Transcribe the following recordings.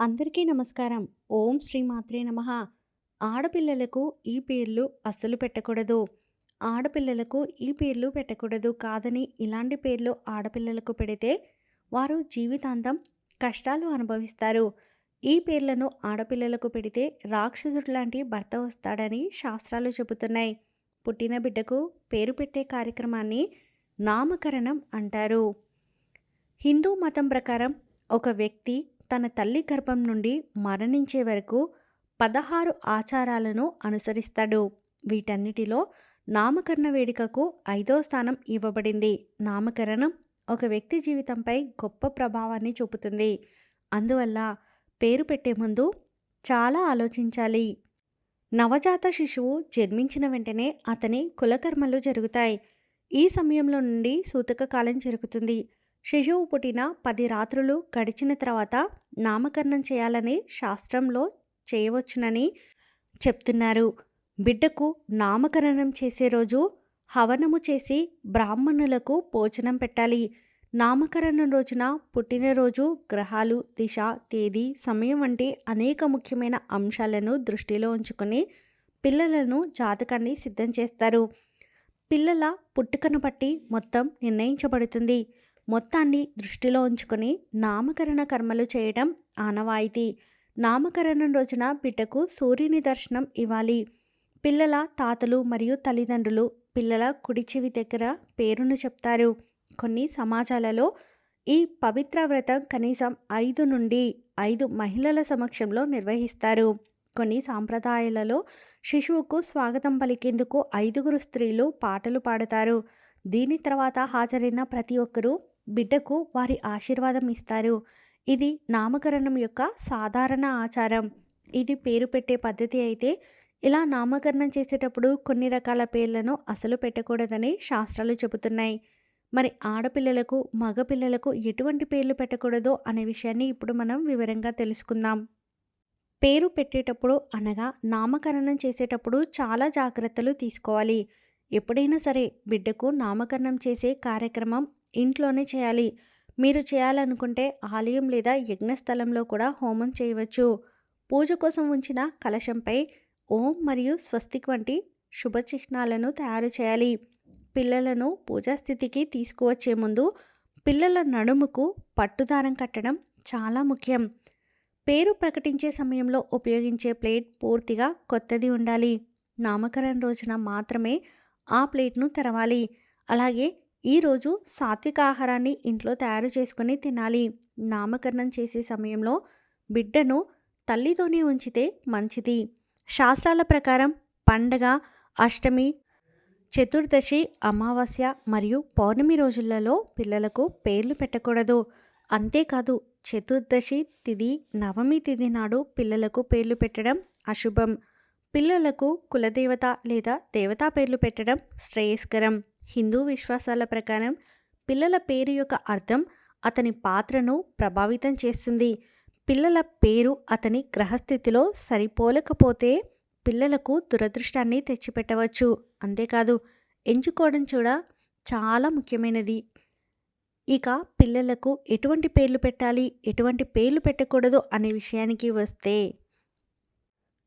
అందరికీ నమస్కారం. ఓం శ్రీ మాత్రే నమః. ఆడపిల్లలకు ఈ పేర్లు అస్సలు పెట్టకూడదు. ఆడపిల్లలకు ఈ పేర్లు పెట్టకూడదు కాదని ఇలాంటి పేర్లు ఆడపిల్లలకు పెడితే వారు జీవితాంతం కష్టాలు అనుభవిస్తారు. ఈ పేర్లను ఆడపిల్లలకు పెడితే రాక్షసుడు లాంటి భర్త వస్తాడని శాస్త్రాలు చెబుతున్నాయి. పుట్టిన బిడ్డకు పేరు పెట్టే కార్యక్రమాన్ని నామకరణం అంటారు. హిందూ మతం ప్రకారం ఒక వ్యక్తి తన తల్లి గర్భం నుండి మరణించే వరకు 16 ఆచారాలను అనుసరిస్తాడు. వీటన్నిటిలో నామకరణ వేడుకకు 5వ స్థానం ఇవ్వబడింది. నామకరణం ఒక వ్యక్తి జీవితంపై గొప్ప ప్రభావాన్ని చూపుతుంది. అందువల్ల పేరు పెట్టే ముందు చాలా ఆలోచించాలి. నవజాత శిశువు జన్మించిన వెంటనే అతని కులకర్మలు జరుగుతాయి. ఈ సమయంలో నుండి సూతక కాలం జరుగుతుంది. శిశువు పుట్టిన 10 రాత్రులు గడిచిన తర్వాత నామకరణం చేయాలని శాస్త్రంలో చేయవచ్చునని చెప్తున్నారు. బిడ్డకు నామకరణం చేసే రోజు హవనము చేసి బ్రాహ్మణులకు భోజనం పెట్టాలి. నామకరణం రోజున పుట్టినరోజు, గ్రహాలు, దిశ, తేదీ, సమయం వంటి అనేక ముఖ్యమైన అంశాలను దృష్టిలో ఉంచుకొని పిల్లలను జాతకాన్ని సిద్ధం చేస్తారు. పిల్లల పుట్టుకను బట్టి మొత్తం నిర్ణయించబడుతుంది. మొత్తాన్ని దృష్టిలో ఉంచుకొని నామకరణ కర్మలు చేయడం ఆనవాయితీ. నామకరణం రోజున బిడ్డకు సూర్యుని దర్శనం ఇవ్వాలి. పిల్లల తాతలు మరియు తల్లిదండ్రులు పిల్లల కుడి చెవి దగ్గర పేరును చెప్తారు. కొన్ని సమాజాలలో ఈ పవిత్ర వ్రతం కనీసం 5 నుండి 5 మహిళల సమక్షంలో నిర్వహిస్తారు. కొన్ని సాంప్రదాయాలలో శిశువుకు స్వాగతం పలికేందుకు 5గురు స్త్రీలు పాటలు పాడతారు. దీని తర్వాత హాజరైన ప్రతి ఒక్కరూ బిడ్డకు వారి ఆశీర్వాదం ఇస్తారు. ఇది నామకరణం యొక్క సాధారణ ఆచారం. ఇది పేరు పెట్టే పద్ధతి అయితే ఇలా నామకరణం చేసేటప్పుడు కొన్ని రకాల పేర్లను అసలు పెట్టకూడదని శాస్త్రాలు చెబుతున్నాయి. మరి ఆడపిల్లలకు, మగపిల్లలకు ఎటువంటి పేర్లు పెట్టకూడదో అనే విషయాన్ని ఇప్పుడు మనం వివరంగా తెలుసుకుందాం. పేరు పెట్టేటప్పుడు అనగా నామకరణం చేసేటప్పుడు చాలా జాగ్రత్తలు తీసుకోవాలి. ఎప్పుడైనా సరే బిడ్డకు నామకరణం చేసే కార్యక్రమం ఇంట్లోనే చేయాలి. మీరు చేయాలనుకుంటే ఆలయం లేదా యజ్ఞస్థలంలో కూడా హోమం చేయవచ్చు. పూజ కోసం ఉంచిన కలశంపై ఓం మరియు స్వస్తిక్ వంటి శుభ చిహ్నాలను తయారు చేయాలి. పిల్లలను పూజాస్థితికి తీసుకువచ్చే ముందు పిల్లల నడుముకు పట్టుదారం కట్టడం చాలా ముఖ్యం. పేరు ప్రకటించే సమయంలో ఉపయోగించే ప్లేట్ పూర్తిగా కొత్తది ఉండాలి. నామకరణం రోజున మాత్రమే ఆ ప్లేట్ను తెరవాలి. అలాగే ఈరోజు సాత్విక ఆహారాన్ని ఇంట్లో తయారు చేసుకొని తినాలి. నామకరణం చేసే సమయంలో బిడ్డను తల్లితోనే ఉంచితే మంచిది. శాస్త్రాల ప్రకారం పండగ, అష్టమి, చతుర్దశి, అమావాస్య మరియు పౌర్ణమి రోజులలో పిల్లలకు పేర్లు పెట్టకూడదు. అంతేకాదు చతుర్దశి తిథి, నవమి తిథి నాడు పిల్లలకు పేర్లు పెట్టడం అశుభం. పిల్లలకు కులదేవత లేదా దేవతా పేర్లు పెట్టడం శ్రేయస్కరం. హిందూ విశ్వాసాల ప్రకారం పిల్లల పేరు యొక్క అర్థం అతని పాత్రను ప్రభావితం చేస్తుంది. పిల్లల పేరు అతని గ్రహస్థితిలో సరిపోలకపోతే పిల్లలకు దురదృష్టాన్ని తెచ్చిపెట్టవచ్చు. అంతేకాదు ఎంచుకోవడం కూడా చాలా ముఖ్యమైనది. ఇక పిల్లలకు ఎటువంటి పేర్లు పెట్టాలి, ఎటువంటి పేర్లు పెట్టకూడదు అనే విషయానికి వస్తే,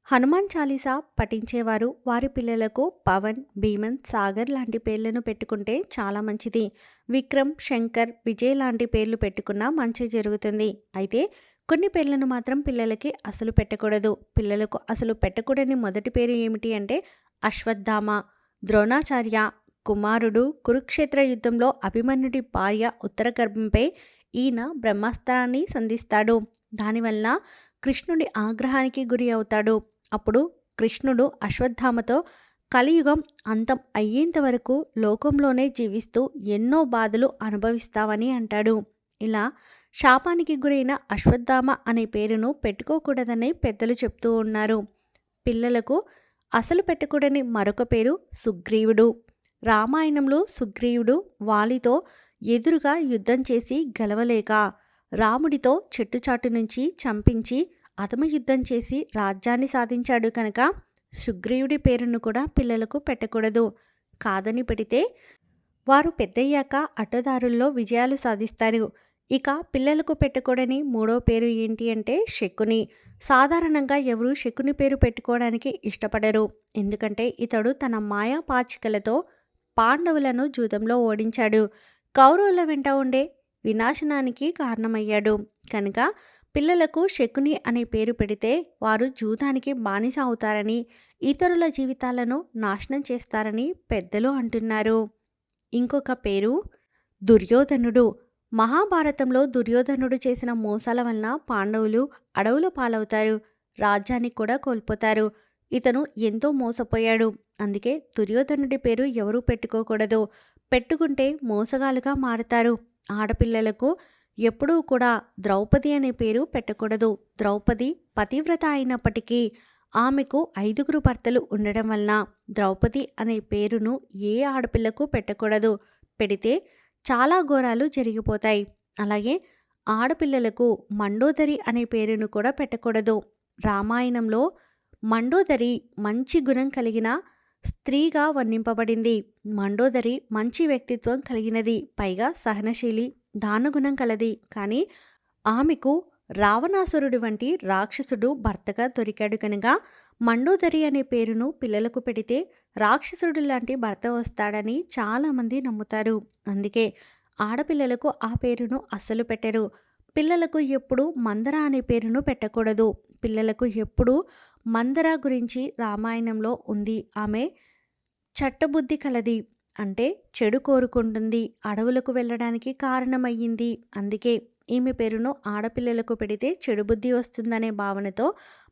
హనుమాన్ చాలీసా పఠించేవారు వారి పిల్లలకు పవన్, భీమన్, సాగర్ లాంటి పేర్లను పెట్టుకుంటే చాలా మంచిది. విక్రమ్, శంకర్, విజయ్ లాంటి పేర్లు పెట్టుకున్నా మంచి జరుగుతుంది. అయితే కొన్ని పేర్లను మాత్రం పిల్లలకి అసలు పెట్టకూడదు. పిల్లలకు అసలు పెట్టకూడని మొదటి పేరు ఏమిటి అంటే అశ్వత్థామ. ద్రోణాచార్య కుమారుడు కురుక్షేత్ర యుద్ధంలో అభిమన్యుడి భార్య ఉత్తర గర్భంపై ఈయన బ్రహ్మాస్త్రాన్ని సంధిస్తాడు. దానివల్ల కృష్ణుడి ఆగ్రహానికి గురి అవుతాడు. అప్పుడు కృష్ణుడు అశ్వత్థామతో కలియుగం అంతం అయ్యేంత వరకు లోకంలోనే జీవిస్తూ ఎన్నో బాధలు అనుభవిస్తావని అంటాడు. ఇలా శాపానికి గురైన అశ్వత్థామ అనే పేరును పెట్టుకోకూడదని పెద్దలు చెప్తూ ఉన్నారు. పిల్లలకు అసలు పెట్టకూడని మరొక పేరు సుగ్రీవుడు. రామాయణంలో సుగ్రీవుడు వాలితో ఎదురుగా యుద్ధం చేసి గెలవలేక రాముడితో చెట్టుచాటు నుంచి చంపించి అధమయుద్ధం చేసి రాజ్యాన్ని సాధించాడు కనుక సుగ్రీవుడి పేరును కూడా పిల్లలకు పెట్టకూడదు. కాదని పెడితే వారు పెద్దయ్యాక అడ్డదారుల్లో విజయాలు సాధిస్తారు. ఇక పిల్లలకు పెట్టకూడని మూడో పేరు ఏంటి అంటే శకుని. సాధారణంగా ఎవరు శకుని పేరు పెట్టుకోవడానికి ఇష్టపడరు. ఎందుకంటే ఇతడు తన మాయా పాచికలతో పాండవులను జూదంలో ఓడించాడు. కౌరవుల వెంట ఉండే వినాశనానికి కారణమయ్యాడు. కనుక పిల్లలకు శకుని అనే పేరు పెడితే వారు జూదానికి బానిస అవుతారని, ఇతరుల జీవితాలను నాశనం చేస్తారని పెద్దలు అంటున్నారు. ఇంకొక పేరు దుర్యోధనుడు. మహాభారతంలో దుర్యోధనుడు చేసిన మోసాల వలన పాండవులు అడవుల పాలవుతారు. రాజ్యాన్ని కూడా కోల్పోతారు. ఇతను ఎంతో మోసపోయాడు. అందుకే దుర్యోధనుడి పేరు ఎవరూ పెట్టుకోకూడదు. పెట్టుకుంటే మోసగాలుగా మారతారు. ఆడపిల్లలకు ఎప్పుడూ కూడా ద్రౌపది అనే పేరు పెట్టకూడదు. ద్రౌపది పతివ్రత అయినప్పటికీ ఆమెకు 5గురు భర్తలు ఉండడం వలన ద్రౌపది అనే పేరును ఏ ఆడపిల్లకు పెట్టకూడదు. పెడితే చాలా ఘోరాలు జరిగిపోతాయి. అలాగే ఆడపిల్లలకు మండోదరి అనే పేరును కూడా పెట్టకూడదు. రామాయణంలో మండోదరి మంచి గుణం కలిగిన స్త్రీగా వర్ణింపబడింది. మండోదరి మంచి వ్యక్తిత్వం కలిగినది, పైగా సహనశీలి, దానగుణం కలది. కానీ ఆమెకు రావణాసురుడి వంటి రాక్షసుడు భర్తగా దొరికాడు కనుక మండోదరి అనే పేరును పిల్లలకు పెడితే రాక్షసుడు లాంటి భర్త వస్తాడని చాలామంది నమ్ముతారు. అందుకే ఆడపిల్లలకు ఆ పేరును అస్సలు పెట్టరు. పిల్లలకు ఎప్పుడు మందర అనే పేరును పెట్టకూడదు. పిల్లలకు ఎప్పుడు మందర గురించి రామాయణంలో ఉంది. ఆమె చట్టబుద్ధి కలది, అంటే చెడు కోరుకుంటుంది, అడవులకు వెళ్ళడానికి కారణమయ్యింది. అందుకే ఈమె పేరును ఆడపిల్లలకు పెడితే చెడు బుద్ధి వస్తుందనే భావనతో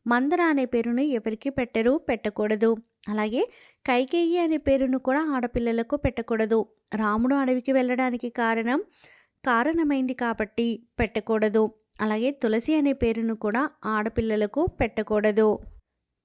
మందర అనే పేరును ఎవరికి పెట్టరు, పెట్టకూడదు. అలాగే కైకేయి అనే పేరును కూడా ఆడపిల్లలకు పెట్టకూడదు. రాముడు అడవికి వెళ్ళడానికి కారణమైంది కాబట్టి పెట్టకూడదు. అలాగే తులసి అనే పేరును కూడా ఆడపిల్లలకు పెట్టకూడదు.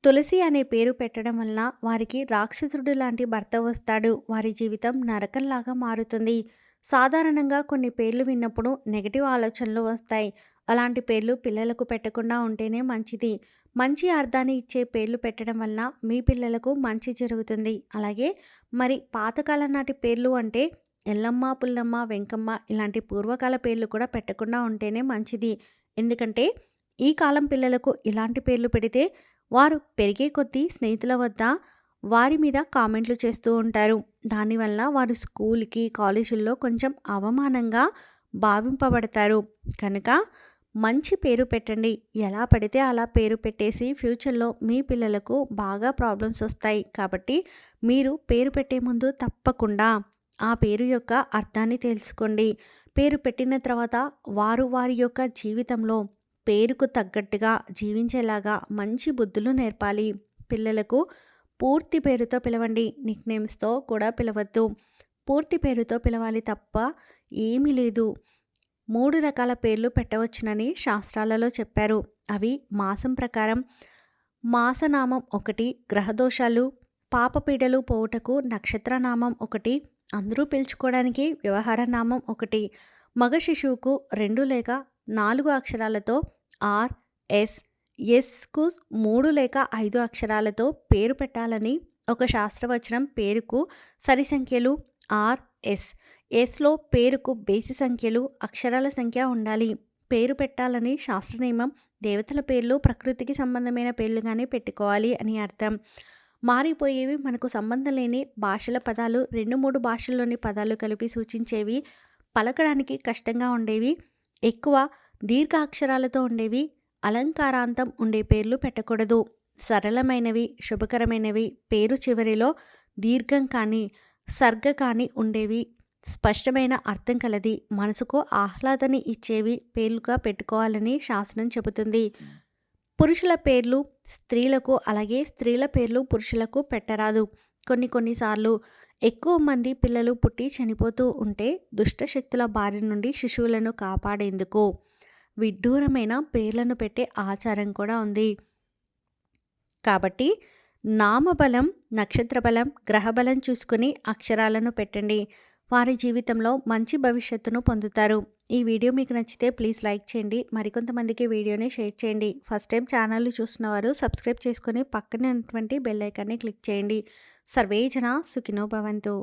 తులసి అనే పేరు పెట్టడం వలన వారికి రాక్షసుడు లాంటి భర్త వస్తాడు. వారి జీవితం నరకంలాగా మారుతుంది. సాధారణంగా కొన్ని పేర్లు విన్నప్పుడు నెగటివ్ ఆలోచనలు వస్తాయి. అలాంటి పేర్లు పిల్లలకు పెట్టకుండా ఉంటేనే మంచిది. మంచి అర్థాన్ని ఇచ్చే పేర్లు పెట్టడం వలన మీ పిల్లలకు మంచి జరుగుతుంది. అలాగే మరి పాతకాలం నాటి పేర్లు అంటే ఎల్లమ్మ, పుల్లమ్మ, వెంకమ్మ ఇలాంటి పూర్వకాల పేర్లు కూడా పెట్టకుండా ఉంటేనే మంచిది. ఎందుకంటే ఈ కాలం పిల్లలకు ఇలాంటి పేర్లు పెడితే వారు పెరిగే కొద్దీ స్నేహితుల వద్ద వారి మీద కామెంట్లు చేస్తూ ఉంటారు. దానివల్ల వారు స్కూల్కి, కాలేజీల్లో కొంచెం అవమానంగా భావింపబడతారు. కనుక మంచి పేరు పెట్టండి. ఎలా పడితే అలా పేరు పెట్టేసి ఫ్యూచర్లో మీ పిల్లలకు బాగా ప్రాబ్లమ్స్ వస్తాయి. కాబట్టి మీరు పేరు పెట్టే ముందు తప్పకుండా ఆ పేరు యొక్క అర్థాన్ని తెలుసుకోండి. పేరు పెట్టిన తర్వాత వారి యొక్క జీవితంలో పేరుకు తగ్గట్టుగా జీవించేలాగా మంచి బుద్ధులు నేర్పాలి. పిల్లలకు పూర్తి పేరుతో పిలవండి. నిక్నేమ్స్తో కూడా పిలవద్దు. పూర్తి పేరుతో పిలవాలి తప్ప ఏమీ లేదు. 3 రకాల పేర్లు పెట్టవచ్చునని శాస్త్రాలలో చెప్పారు. అవి మాసం ప్రకారం మాసనామం 1, గ్రహదోషాలు, పాపపీడలు పోవుటకు నక్షత్రనామం 1, అందరూ పిలుచుకోవడానికి వ్యవహార నామం 1, మగ శిశువుకు 2 లేక 4 అక్షరాలతో ఆర్, ఎస్, ఎస్కు 3 లేక 5 అక్షరాలతో పేరు పెట్టాలని ఒక శాస్త్రవచనం. పేరుకు సరి సంఖ్యలు ఆర్, ఎస్. ఎస్లో పేరుకు బేసి సంఖ్యలు, అక్షరాల సంఖ్య ఉండాలి. పేరు పెట్టాలని శాస్త్రనియమం. దేవతల పేర్లు ప్రకృతికి సంబంధమైన పేర్లుగానే పెట్టుకోవాలి అని అర్థం. మారిపోయేవి, మనకు సంబంధం లేని భాషల పదాలు, 2-3 భాషల్లోని పదాలు కలిపి సూచించేవి, పలకడానికి కష్టంగా ఉండేవి, ఎక్కువ దీర్ఘాక్షరాలతో ఉండేవి, అలంకారాంతం ఉండే పేర్లు పెట్టకూడదు. సరళమైనవి, శుభకరమైనవి, పేరు చివరిలో దీర్ఘం కానీ సర్గ కానీ ఉండేవి, స్పష్టమైన అర్థం కలది, మనసుకు ఆహ్లాదాన్ని ఇచ్చేవి పేర్లుగా పెట్టుకోవాలని శాస్త్రం చెబుతుంది. పురుషుల పేర్లు స్త్రీలకు, అలాగే స్త్రీల పేర్లు పురుషులకు పెట్టరాదు. కొన్నిసార్లు ఎక్కువ మంది పిల్లలు పుట్టి చనిపోతూ ఉంటే దుష్టశక్తుల బారి నుండి శిశువులను కాపాడేందుకు విడ్డూరమైన పేర్లను పెట్టే ఆచారం కూడా ఉంది. కాబట్టి నామబలం, నక్షత్రబలం, గ్రహబలం చూసుకుని అక్షరాలను పెట్టండి. వారి జీవితంలో మంచి భవిష్యత్తును పొందుతారు. ఈ వీడియో మీకు నచ్చితే ప్లీజ్ లైక్ చేయండి. మరికొంతమందికి వీడియోని షేర్ చేయండి. ఫస్ట్ టైం ఛానల్ చూస్తున్న వారు సబ్స్క్రైబ్ చేసుకుని పక్కనే ఉన్నటువంటి బెల్ ఐకాన్ని క్లిక్ చేయండి. సర్వే జన సుఖినో భవంతు.